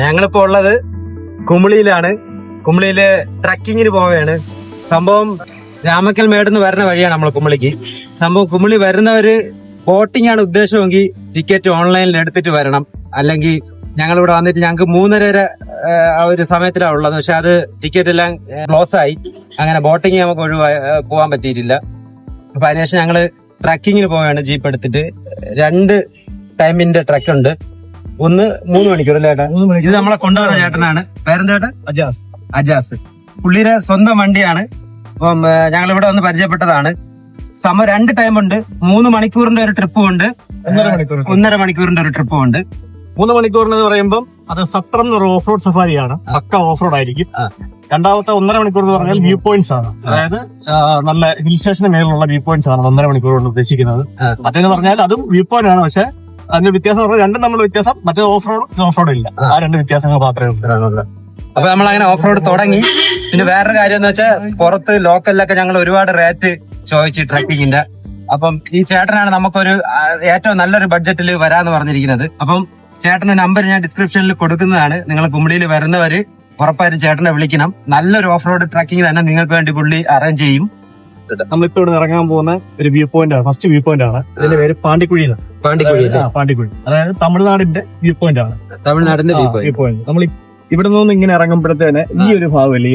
ഞങ്ങളിപ്പോ ഉള്ളത് കുമിളിയിലാണ്. കുമിളിയില് ട്രക്കിങ്ങിന് പോവുകയാണ്. സംഭവം രാമക്കൽ മേടുന്ന് വരുന്ന വഴിയാണ് നമ്മൾ കുമിളിക്ക്. സംഭവം കുമിളി വരുന്നവര് ബോട്ടിംഗ് ആണ് ഉദ്ദേശമെങ്കിൽ ടിക്കറ്റ് ഓൺലൈനിൽ എടുത്തിട്ട് വരണം. അല്ലെങ്കിൽ ഞങ്ങളിവിടെ വന്നിട്ട് ഞങ്ങൾക്ക് 3:30 ആ ഒരു സമയത്തിലാണ് ഉള്ളത്. പക്ഷെ അത് ടിക്കറ്റ് എല്ലാം ക്ലോസ് ആയി. അങ്ങനെ ബോട്ടിങ് നമുക്ക് പോകാൻ പറ്റിയിട്ടില്ല. അപ്പൊ അതിനുശേഷം ഞങ്ങള് ട്രക്കിങ്ങിന് പോവുകയാണ്. ജീപ്പ് എടുത്തിട്ട് 2 ടൈമിന്റെ ട്രക്ക് ഉണ്ട്. ഒന്ന് 3 മണിക്കൂർ അല്ലേ ചേട്ടാ? ഇത് നമ്മളെ കൊണ്ടുവന്ന ചേട്ടനാണ്. പേരെന്താ ചേട്ടാ? അജാസ്. പുള്ളിയുടെ സ്വന്തം വണ്ടിയാണ്. അപ്പം ഞങ്ങൾ ഇവിടെ വന്ന് പരിചയപ്പെട്ടതാണ്. 2 ടൈമുണ്ട്. 3 മണിക്കൂറിന്റെ ഒരു ട്രിപ്പും ഉണ്ട്, 1.5 മണിക്കൂറിന്റെ ഒരു ട്രിപ്പും ഉണ്ട്. 3 മണിക്കൂറിന് പറയുമ്പോൾ അത് സത്രം എന്നൊരു ഓഫ് റോഡ് സഫാരിയാണ്. പക്ക ഓഫ് റോഡ് ആയിരിക്കും. രണ്ടാമത്തെ 1.5 മണിക്കൂർ എന്ന് പറഞ്ഞാൽ വ്യൂ പോയിന്റ്സ് ആണ്. അതായത് നല്ല ഹിൽ സ്റ്റേഷന് മേലുള്ള വ്യൂ പോയിന്റ്സ് ആണ് 1.5 മണിക്കൂർ കൊണ്ട് ഉദ്ദേശിക്കുന്നത്. മറ്റേന്ന് പറഞ്ഞാൽ അതും വ്യൂ പോയിന്റ് ആണ്. പക്ഷെ അതിന്റെ വ്യത്യാസം പറഞ്ഞാൽ രണ്ടും തമ്മിലുള്ള വ്യത്യാസം. മറ്റേ ഓഫ് റോഡ് ഇല്ല. ആ 2 വ്യത്യാസങ്ങൾ മാത്രമേ ഉള്ളൂ. അപ്പൊ നമ്മൾ അങ്ങനെ ഓഫ് റോഡ് തുടങ്ങി. പിന്നെ വേറൊരു കാര്യം എന്ന് വെച്ചാൽ പുറത്ത് ലോക്കലിലൊക്കെ ഞങ്ങൾ ഒരുപാട് റേറ്റ് ചോദിച്ചു ട്രക്കിങ്ങിന്റെ. അപ്പം ഈ ചേട്ടനാണ് നമുക്കൊരു ഏറ്റവും നല്ലൊരു ബഡ്ജറ്റിൽ വരാന്ന് പറഞ്ഞിരിക്കുന്നത്. അപ്പം ചേട്ടന്റെ നമ്പർ ഞാൻ ഡിസ്ക്രിപ്ഷനിൽ കൊടുക്കുന്നതാണ്. നിങ്ങൾ കുമിളിയിൽ വരുന്നവര് ഉറപ്പായിട്ടും ചേട്ടനെ വിളിക്കണം. നല്ലൊരു ഓഫ് റോഡ് ട്രക്കിംഗ് തന്നെ നിങ്ങൾക്ക് വേണ്ടി പുള്ളി അറേഞ്ച് ചെയ്യും. നമ്മളിപ്പോ ഇവിടെ ഇറങ്ങാൻ പോകുന്ന ഒരു വ്യൂ പോയിന്റ് ആണ്. ഫസ്റ്റ് വ്യൂ പോയിന്റ് ആണ്. ഇതിന്റെ പേര് പാണ്ടിക്കുഴി. അതായത് തമിഴ്നാടിന്റെ വ്യൂ പോയിന്റ് ആണ്. തമിഴ്നാടിന്റെ വ്യൂ പോയിന്റ്. നമ്മൾ ഇവിടെ നിന്ന് ഇങ്ങനെ ഇറങ്ങുമ്പോഴത്തേന് ഈ ഒരു ഭാഗമല്ലേ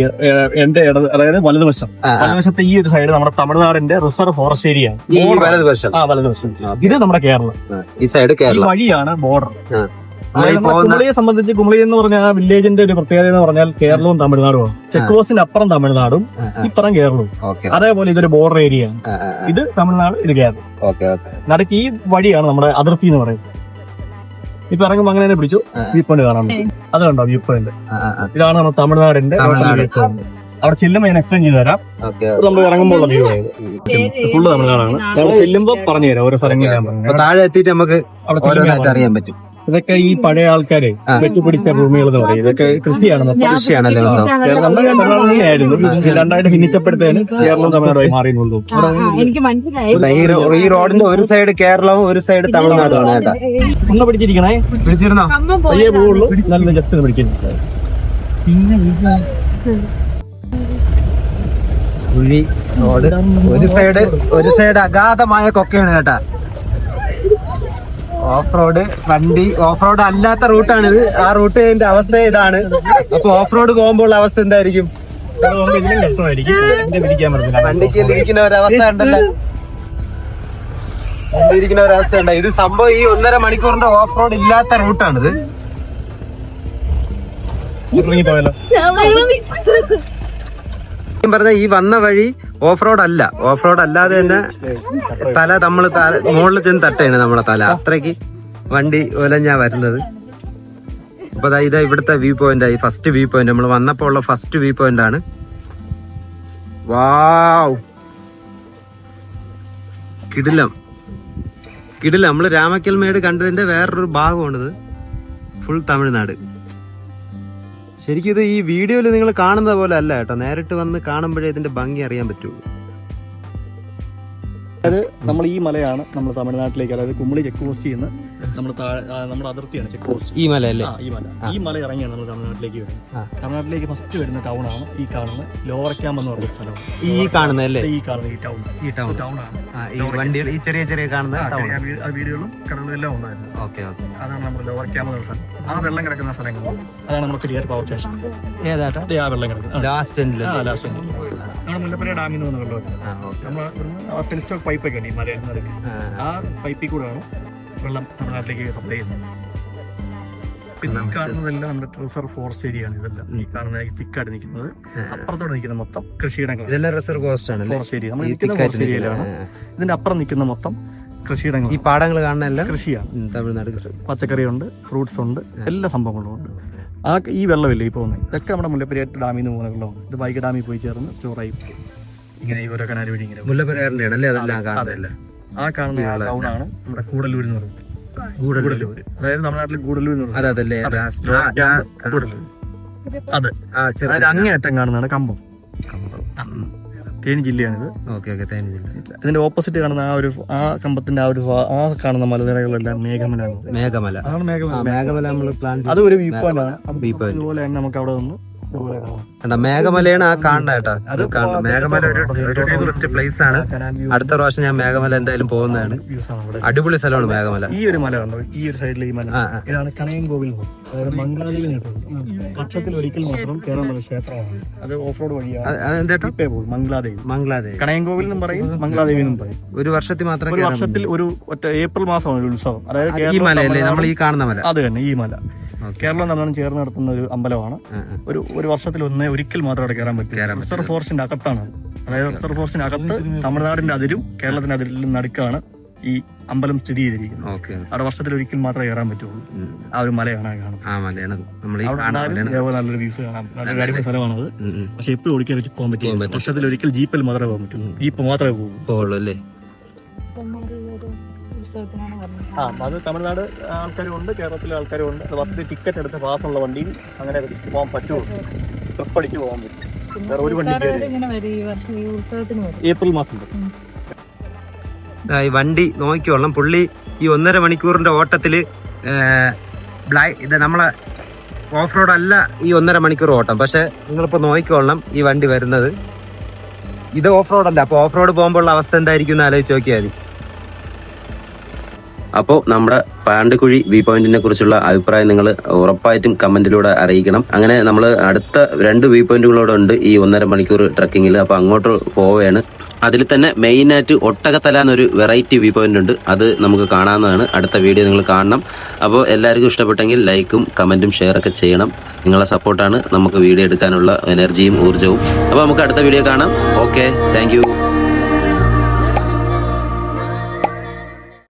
എന്റെ അതായത് വലതുവശത്തെ ഈ ഒരു സൈഡ് നമ്മുടെ തമിഴ്നാടിന്റെ റിസർവ് ഫോറസ്റ്റ് ഏരിയ ആണ്. വലതുവശം ഇത് നമ്മുടെ കേരളം. ഈ സൈഡ് കേരളം. വഴിയാണ് ബോർഡർ. കുമളിയെ സംബന്ധിച്ച് കുമളി എന്ന് പറഞ്ഞാൽ ആ വില്ലേജിന്റെ ഒരു പ്രത്യേകത എന്ന് പറഞ്ഞാൽ കേരളവും തമിഴ്നാടുമാണ്. ചെക്ക് പോസ്റ്റിന് അപ്പുറം തമിഴ്നാടും ഇപ്പുറം കേരളവും. അതേപോലെ ഇതൊരു ബോർഡർ ഏരിയ ആണ്. ഇത് തമിഴ്നാട്, ഇത് കേരളം. നടുക്ക് ഈ വഴിയാണ് നമ്മുടെ അതിർത്തി എന്ന് പറയുന്നത്. ഇപ്പൊ ഇറങ്ങുമ്പോൾ അങ്ങനെ തന്നെ പിടിച്ചു വ്യൂ പോയിന്റ് കാണാൻ പറ്റും. അത് കണ്ടോ വ്യൂ പോയിന്റ്? ഇതാണ് നമ്മുടെ തമിഴ്നാടിന്റെ വ്യൂ പോയിന്റ്. അവിടെ ചെല്ലുമ്പോൾ ഞാൻ എക്സ്പ്ലെയിൻ ചെയ്ത് തരാം. നമ്മൾ ഇറങ്ങുമ്പോൾ വ്യൂ ഫുള്ള് തമിഴ്നാടാണ്. നമ്മൾ ചെല്ലുമ്പോൾ പറഞ്ഞു തരാം ഓരോ സ്ഥലങ്ങളിൽ. താഴെ എത്തിയിട്ട് നമുക്ക് അറിയാൻ പറ്റും. ഇതൊക്കെ ഈ പഴയ ആൾക്കാരെ വെട്ടിപ്പിടിച്ച ഭൂമികൾ എന്ന് പറയും. ഇതൊക്കെ കൃഷിയാണെന്ന്. തമിഴ്നാടിനെയായിരുന്നു. രണ്ടായിട്ട് ഭിന്നിച്ചപ്പെടുത്തേന് കേരളവും തമിഴ്നാടുമായി മാറിയുള്ളൂ. ഈ റോഡിന്റെ ഒരു സൈഡ് കേരളവും ഒരു സൈഡ് തമിഴ്നാടുമാണ്. ഒന്ന് പിടിച്ചിരിക്കണേ. പിടിച്ചിരുന്നോ? പയ്യേ പോവുള്ളൂ. നല്ല ജസ്റ്റ് ഒന്ന് പിടിക്കുന്നു. ഒരു സൈഡ് അഗാധമായ കൊക്കയാണ് കേട്ടാ. ഓഫ് റോഡ് വണ്ടി ഓഫ് റോഡ് അല്ലാത്ത റൂട്ടാണിത്. ആ റൂട്ടിന്റെ അവസ്ഥ ഇതാണ്. അപ്പൊ ഓഫ് റോഡ് പോകുമ്പോൾ അവസ്ഥ എന്തായിരിക്കും? വണ്ടിക്ക് ഇരിക്കുന്ന ഒരവസ്ഥ ഉണ്ടല്ലോ. ഇരിക്കുന്ന ഒരവസ്ഥ ഉണ്ട്. ഇത് സംഭവം ഈ 1.5 മണിക്കൂറിന്റെ ഓഫ് റോഡ് ഇല്ലാത്ത റൂട്ടാണിത്. പറഞ്ഞ ഈ വന്ന വഴി ഓഫ് റോഡ് അല്ല. ഓഫ് റോഡ് അല്ലാതെ തന്നെ നമ്മള് മുകളിൽ ചെന്ന് തട്ടയാണ് നമ്മളെ തല. അത്രയ്ക്ക് വണ്ടി ഒലഞ്ഞാ വരുന്നത്. അപ്പൊ ഇതാ ഇവിടുത്തെ വ്യൂ പോയിന്റ് ആയി. ഫസ്റ്റ് വ്യൂ പോയിന്റ് നമ്മൾ വന്നപ്പോ ഉള്ള ഫസ്റ്റ് വ്യൂ പോയിന്റ് ആണ്. വാവ്, കിടിലം. നമ്മള് രാമക്കൽ മേട് കണ്ടതിന്റെ വേറൊരു ഭാഗമാണിത്. ഫുൾ തമിഴ്നാട്. ശരിക്കും ഇത് ഈ വീഡിയോയിൽ നിങ്ങൾ കാണുന്ന പോലെ അല്ല കേട്ടോ. നേരിട്ട് വന്ന് കാണുമ്പോഴേ ഇതിന്റെ ഭംഗി അറിയാൻ പറ്റുള്ളൂ. അതായത് നമ്മൾ ഈ മലയാണ് നമ്മൾ തമിഴ്നാട്ടിലേക്ക്, അതായത് കുമളി ചെക്ക് പോസ്റ്റ് ചെയ്യുന്ന നമ്മുടെ അതിർത്തിയാണ് ചെക്ക് പോസ്റ്റ്. ഈ മല അല്ലേ? ഈ മല ഇറങ്ങിയാണ് നമ്മൾ തമിഴ്നാട്ടിലേക്ക് വരുന്നത്. തമിഴ്നാട്ടിലേക്ക് ഫസ്റ്റ് വരുന്ന ടൗൺ ആണ് ഈ കാണുന്ന ലോവർ ക്യാമ്പ് എന്ന് പറയുന്ന സ്ഥലം. ഈ കാണുന്നല്ലേ? ഈ കാണുന്ന ഈ ടൗൺ വണ്ടികൾ ഈ ചെറിയ കാണുന്ന വീടുകളും കടകളെല്ലാം ഉണ്ടായിരുന്നു. അതാണ് നമ്മുടെ ലോവർ ക്യാമ്പ് എന്ന സ്ഥലം. ആ വെള്ളം കിടക്കുന്ന സ്ഥലങ്ങൾ അതാണ് നമ്മുടെ പെരിയാർ പവർ സ്റ്റേഷൻ. ഏതാട്ടാ? ആ വെള്ളം കിടക്കുന്നത് ലാസ്റ്റ് മുല്ലപ്പെരിയാർ ഡാമിൽ നിന്ന് വെള്ളം. നമ്മൾ ടെലിസ്റ്റോക്ക് പൈപ്പൊക്കെ ഉണ്ട് ഈ മലയിൽ നടക്ക്. ആ പൈപ്പിൽ കൂടെയാണ് വെള്ളം തമിഴ്നാട്ടിലേക്ക് സപ്ലൈ ചെയ്യുന്നത്. പിന്നെ കാണുന്നതെല്ലാം നമ്മുടെ റിസർവ് ഫോറസ്റ്റ് ഏരിയ ആണ്. ഇതെല്ലാം ഈ കാണുന്ന തിക്കായിട്ട് നിൽക്കുന്നത്. അപ്പുറത്തോടെ നിൽക്കുന്ന മൊത്തം കൃഷിയിടങ്ങൾ. Reserve forest area. നമ്മൾ നിൽക്കുന്ന ഫോറസ്റ്റ് ഏരിയയിലാണ്. ഇതിന്റെ അപ്പുറം നിൽക്കുന്ന മൊത്തം കൃഷിയിടങ്ങൾ. ഈ പാടങ്ങൾ കാണുന്ന കൃഷിയാണ്. തമിഴ്നാട് പച്ചക്കറിയുണ്ട്, ഫ്രൂട്ട്സ് ഉണ്ട്, എല്ലാ സംഭവങ്ങളും ഉണ്ട്. ഈ വെള്ളമില്ല ഈ പോകുന്നത് ഇതൊക്കെ നമ്മുടെ മുല്ലപ്പെരിയാർ ഡാമിൽ നിന്ന് പോകുന്ന വെള്ളമാണ്. ഇത് വൈഗ ഡാമിൽ പോയി ചേർന്ന് സ്റ്റോറായി ഇങ്ങനെ ഈ ഓരോ കനാൽ വഴി ഇങ്ങനെ മുല്ലപ്പെരിയാറിന്റെ ആ കാണുന്ന ടൗണാണ് നമ്മുടെ കൂടല്ലൂർ എന്ന് പറയുന്നത്. ഗൂഡല്ലൂർ അതായത് തമിഴ്നാട്ടിൽ ഗൂഡല്ലൂർ എന്ന് പറയുന്നത്. അത് അങ്ങേയറ്റം കാണുന്നതാണ് കമ്പം. തേനി ജില്ലയാണിത്. ഓക്കെ തേനി ജില്ല. ഇതിന്റെ ഓപ്പോസിറ്റ് കാണുന്ന ആ കമ്പത്തിന്റെ ആ കാണുന്ന മലനിരകളെല്ലാം മേഘമല. അതാണ് മേഘമല നമ്മൾ പ്ലാൻ. അത് ഒരു വ്യൂ പോയിന്റ് ആണ്. അതുപോലെ തന്നെ നമുക്ക് അവിടെ നിന്ന് മേഘമലയാണ് ആ കാണുന്നത് കേട്ടോ. അത് കാണുന്നത് മേഘമല ഒരു ടൂറിസ്റ്റ് പ്ലേസ് ആണ്. അടുത്ത പ്രാവശ്യം ഞാൻ മേഘമല എന്തായാലും പോകുന്നതാണ്. അടിപൊളി സ്ഥലമാണ് മേഘമല. ഈ ഒരു മല ഉണ്ടോ, ഈ ഒരു സൈഡിൽ ഈ മല, ഇതാണ് കണയൻകോവിൽ. അതായത് മംഗളാദേവി വർഷത്തിൽ ഒരിക്കൽ മാത്രം കയറാനുള്ള ക്ഷേത്രമാണ്. അത് ഓഫ് റോഡ് വഴിയാണ്. മംഗളാദേവി കണയൻകോവിൽ എന്നും പറയും, മംഗളാദേവി എന്നും പറയും. ഒരു വർഷത്തിൽ മാത്രം, ഒരു വർഷത്തിൽ ഒരു ഒറ്റ ഏപ്രിൽ മാസമാണ് ഒരു ഉത്സവം. അതായത് ഈ മലയല്ലേ നമ്മൾ ഈ കാണുന്ന മല? അത് തന്നെ ഈ മല. കേരളം തമിഴ്നാടും ചേർന്ന് നടത്തുന്ന ഒരു അമ്പലമാണ്. ഒരു വർഷത്തിൽ ഒരിക്കൽ മാത്രം അവിടെ കയറാൻ പറ്റും. റിസർവ് ഫോറസ്റ്റിന്റെ അകത്താണ്. അതായത് റിസർവ് ഫോറസ്റ്റിന്റെ അകത്ത് തമിഴ്നാടിന്റെ അതിരും കേരളത്തിന്റെ അതിരിലും നടുക്കാണ് ഈ അമ്പലം സ്ഥിതി ചെയ്തിരിക്കുന്നത്. അവിടെ വർഷത്തിൽ ഒരിക്കൽ മാത്രമേ കയറാൻ പറ്റുള്ളൂ. ആ ഒരു മലയാണ് കാണുന്നത്. നല്ലൊരു വ്യൂസ് കാണാം. നല്ലൊരു അടിപൊളി സ്ഥലമാണത്. പക്ഷെ എപ്പോഴും ഓടിക്കാൻ വെച്ച് പോകാൻ പറ്റില്ല. വർഷത്തിൽ ഒരിക്കൽ ജീപ്പിൽ മാത്രമേ പോകാൻ പറ്റുള്ളൂ. ജീപ്പ് മാത്രമേ പോകുള്ളൂ അല്ലേ? അത് തമിഴ്നാട് ആൾക്കാരും ഉണ്ട്, കേരളത്തിലെ ആൾക്കാരും ഉണ്ട്. അത് വർഷത്തിൽ ടിക്കറ്റ് എടുത്ത് പാസ്സുള്ള വണ്ടിയിൽ അങ്ങനെ പോകാൻ പറ്റുള്ളൂ. ട്രിപ്പ് അടിച്ച് പോകാൻ പറ്റും. വേറെ ഒരു വണ്ടി ഏപ്രിൽ മാസം ഈ വണ്ടി നോക്കിക്കോളണം. പുള്ളി ഈ 1.5 മണിക്കൂറിന്റെ ഓട്ടത്തില് ഇത് നമ്മളെ ഓഫ് റോഡ് അല്ല ഈ 1.5 മണിക്കൂർ ഓട്ടം. പക്ഷെ നിങ്ങളിപ്പോ നോക്കിക്കോളണം ഈ വണ്ടി വരുന്നത്. ഇത് ഓഫ് റോഡ് അല്ല. അപ്പൊ ഓഫ് റോഡ് പോകുമ്പോഴുള്ള അവസ്ഥ എന്തായിരിക്കും എന്ന് ആലോചിച്ച് നോക്കിയാൽ മതി. അപ്പോൾ നമ്മുടെ പാണ്ടിക്കുഴി വ്യൂ പോയിന്റിനെ കുറിച്ചുള്ള അഭിപ്രായം നിങ്ങൾ ഉറപ്പായിട്ടും കമന്റിലൂടെ അറിയിക്കണം. അങ്ങനെ നമ്മൾ അടുത്ത 2 വ്യൂ പോയിന്റുകളോടെ ഉണ്ട് ഈ 1.5 മണിക്കൂർ ട്രക്കിങ്ങിൽ. അപ്പോൾ അങ്ങോട്ട് പോവുകയാണ്. അതിൽ തന്നെ മെയിനായിട്ട് ഒട്ടകത്തല എന്നൊരു വെറൈറ്റി വ്യൂ പോയിന്റ് ഉണ്ട്. അത് നമുക്ക് കാണാവുന്നതാണ്. അടുത്ത വീഡിയോ നിങ്ങൾ കാണണം. അപ്പോൾ എല്ലാവർക്കും ഇഷ്ടപ്പെട്ടെങ്കിൽ ലൈക്കും കമന്റും ഷെയറൊക്കെ ചെയ്യണം. നിങ്ങളെ സപ്പോർട്ടാണ് നമുക്ക് വീഡിയോ എടുക്കാനുള്ള എനർജിയും ഊർജ്ജവും. അപ്പോൾ നമുക്ക് അടുത്ത വീഡിയോ കാണാം. Okay, thank